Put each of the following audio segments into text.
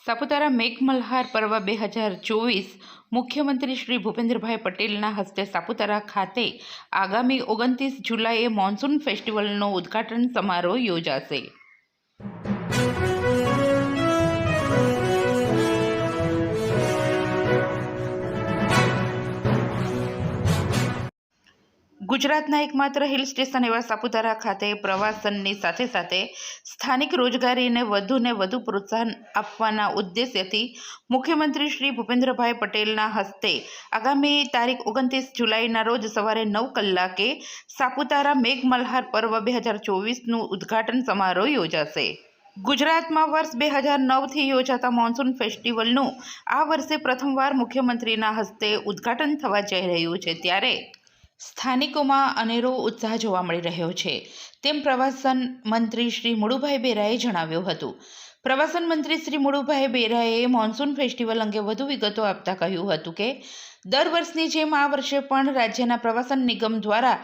સાપુતારા મેઘમલ્હાર પર્વ 2024 મુખ્યમંત્રી શ્રી ભૂપેન્દ્રભાઈ પટેલના હસ્તે સાપુતારા ખાતે આગામી 29 જુલાઈએ મોન્સૂન ફેસ્ટિવલનો ઉદ્ઘાટન સમારોહ યોજાશે। ગુજરાતના એકમાત્ર હિલ સ્ટેશન એવા સાપુતારા ખાતે પ્રવાસનની સાથે સાથે સ્થાનિક રોજગારીને વધુ પ્રોત્સાહન આપવાના ઉદ્દેશ્યથી મુખ્યમંત્રી શ્રી ભૂપેન્દ્રભાઈ પટેલના હસ્તે આગામી તારીખ 29 જુલાઈના રોજ સવારે 9 કલાકે સાપુતારા મેઘમલ્હાર પર્વ 2024નું ઉદ્ઘાટન સમારોહ યોજાશે। ગુજરાતમાં વર્ષ 2009થી યોજાતા મોન્સૂન ફેસ્ટિવલનું આ વર્ષે પ્રથમવાર મુખ્યમંત્રીના હસ્તે ઉદ્ઘાટન થવા જઈ રહ્યું છે, ત્યારે સ્થાનિકોમાં અનેરો ઉત્સાહ જોવા મળી રહ્યો છે, તેમ પ્રવાસન મંત્રી શ્રી મુળુભાઈ બેરાએ જણાવ્યું હતું। પ્રવાસન મંત્રી શ્રી મુળુભાઈ બેરાએ મોન્સૂન ફેસ્ટિવલ અંગે વધુ વિગતો આપતા કહ્યું હતું કે દર વર્ષની જેમ આ વર્ષે પણ રાજ્યના પ્રવાસન નિગમ દ્વારા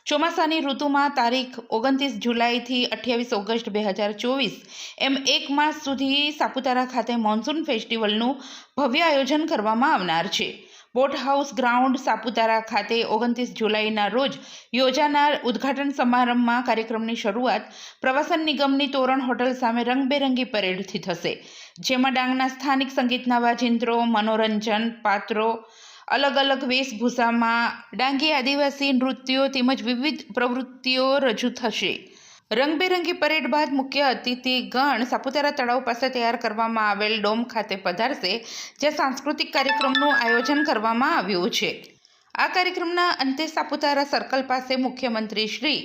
ચોમાસાની ઋતુમાં તારીખ 29 જુલાઈથી 28 ઓગસ્ટ 2024 એમ એક માસ સુધી સાપુતારા ખાતે મોન્સૂન ફેસ્ટિવલનું ભવ્ય આયોજન કરવામાં આવનાર છે। બોટ હાઉસ ગ્રાઉન્ડ સાપુતારા ખાતે 29 જુલાઈના રોજ યોજાનાર ઉદ્ઘાટન સમારંભમાં કાર્યક્રમની શરૂઆત પ્રવાસન નિગમની તોરણ હોટલ સામે રંગબેરંગી પરેડથી થશે, જેમાં ડાંગના સ્થાનિક સંગીતના વાજિંત્રો, મનોરંજન પાત્રો, અલગ અલગ વેશભૂષામાં ડાંગી આદિવાસી નૃત્યો તેમજ વિવિધ પ્રવૃત્તિઓ રજૂ થશે। રંગબેરંગી પરેડ બાદ મુખ્ય અતિથિગણ સાપુતારા તળાવ પાસે તૈયાર કરવામાં આવેલ ડોમ ખાતે પધારશે, જ્યાં સાંસ્કૃતિક કાર્યક્રમનું આયોજન કરવામાં આવ્યું છે। આ કાર્યક્રમના અંતે સાપુતારા સર્કલ પાસે મુખ્યમંત્રી શ્રી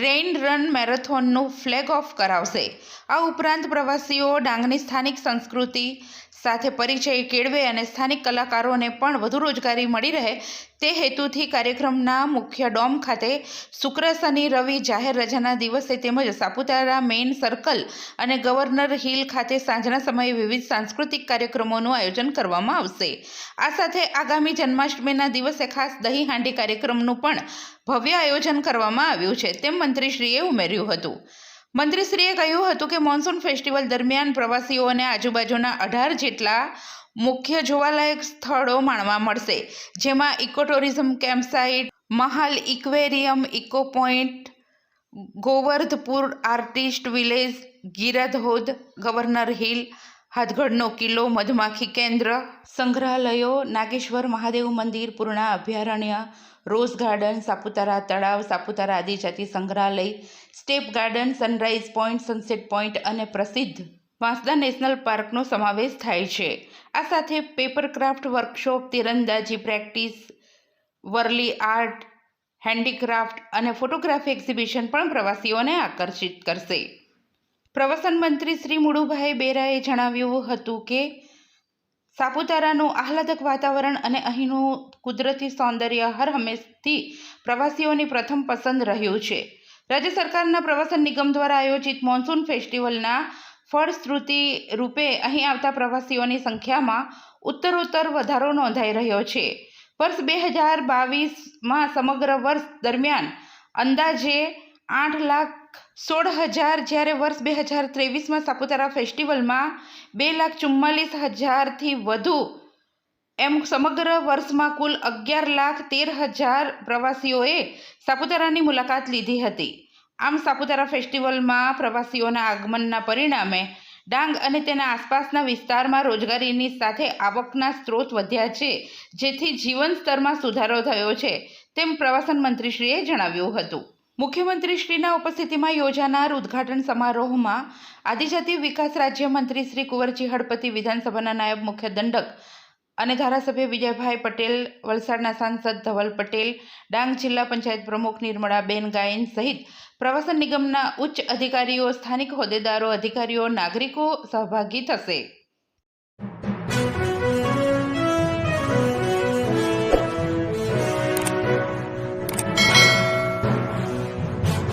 રેઇન રન મેરેથોનનું ફ્લેગ ઓફ કરાવશે। આ ઉપરાંત પ્રવાસીઓ ડાંગની સ્થાનિક સંસ્કૃતિ સાથે પરિચય કેળવે અને સ્થાનિક કલાકારોને પણ વધુ રોજગારી મળી રહે તે હેતુથી કાર્યક્રમના મુખ્ય ડોમ ખાતે શુક્ર, શનિ, રવિ જાહેર રજાના દિવસે તેમજ સાપુતારા મેઇન સર્કલ અને ગવર્નર હિલ ખાતે સાંજના સમયે વિવિધ સાંસ્કૃતિક કાર્યક્રમોનું આયોજન કરવામાં આવશે। આ સાથે આગામી જન્માષ્ટમીના દિવસે ખાસ દહીં હાંડી કાર્યક્રમનું પણ ભવ્ય આયોજન કરવામાં આવ્યું છે, તેમ મંત્રીશ્રીએ ઉમેર્યું હતું। મંત્રીશ્રીએ કહ્યું હતું કે મોન્સૂન ફેસ્ટિવલ દરમિયાન પ્રવાસીઓને આજુબાજુના 18 જેટલા મુખ્ય જોવાલાયક સ્થળો માણવા મળશે, જેમાં eco tourism campsite, Mahal aquarium, eco point, Govardhpur artist village, Giradhodh, governor hill, હાથગઢનો કિલ્લો, મધમાખી કેન્દ્ર, સંગ્રહાલયો, નાગેશ્વર મહાદેવ મંદિર, પૂર્ણા અભયારણ્ય, રોઝ ગાર્ડન, સાપુતારા તળાવ, સાપુતારા આદિજાતિ સંગ્રહાલય, step garden, sunrise point, sunset point અને પ્રસિદ્ધ વાંસદા નેશનલ પાર્કનો સમાવેશ થાય છે। આ સાથે પેપરક્રાફ્ટ વર્કશોપ, તીરંદાજી પ્રેક્ટિસ, વરલી આર્ટ, હેન્ડીક્રાફ્ટ અને ફોટોગ્રાફી એક્ઝિબિશન પણ પ્રવાસીઓને આકર્ષિત કરશે। પ્રવાસન મંત્રી શ્રી મુળુભાઈ બેરાએ જણાવ્યું હતું કે સાપુતારાનું આહલાદક વાતાવરણ અને અહીંનું કુદરતી સૌંદર્ય હર હંમેશથી પ્રવાસીઓની પ્રથમ પસંદ રહ્યું છે। રાજ્ય સરકારના પ્રવાસન નિગમ દ્વારા આયોજિત મોન્સૂન ફેસ્ટિવલના ફળશ્રુતિ રૂપે અહીં આવતા પ્રવાસીઓની સંખ્યામાં ઉત્તરોત્તર વધારો નોંધાઈ રહ્યો છે। વર્ષ 2022માં સમગ્ર વર્ષ દરમિયાન અંદાજે 8,16,000 જ્યારે વર્ષ 2023માં સાપુતારા ફેસ્ટિવલમાં 2,44,000થી વધુ એમ સમગ્ર વર્ષમાં કુલ 11,13,000 પ્રવાસીઓએ સાપુતારાની મુલાકાત લીધી હતી। આમ સાપુતારા ફેસ્ટિવલમાં પ્રવાસીઓના આગમનના પરિણામે ડાંગ અને તેના આસપાસના વિસ્તારમાં રોજગારીની સાથે આવકના સ્ત્રોત વધ્યા છે, જેથી જીવન સ્તરમાં સુધારો થયો છે, તેમ પ્રવાસન મંત્રીશ્રીએ જણાવ્યું હતું। મુખ્યમંત્રીશ્રીના ઉપસ્થિતિમાં યોજાનાર ઉદ્ઘાટન સમારોહમાં આદિજાતિ વિકાસ રાજ્યમંત્રી શ્રી કુંવરજી હળપતિ, વિધાનસભાના નાયબ મુખ્ય દંડક અને ધારાસભ્ય વિજયભાઈ પટેલ, વલસાડના સાંસદ ધવલ પટેલ, ડાંગ જિલ્લા પંચાયત પ્રમુખ નિર્મળાબેન ગાયન સહિત પ્રવાસન નિગમના ઉચ્ચ અધિકારીઓ, સ્થાનિક હોદ્દેદારો, અધિકારીઓ, નાગરિકો સહભાગી થશે।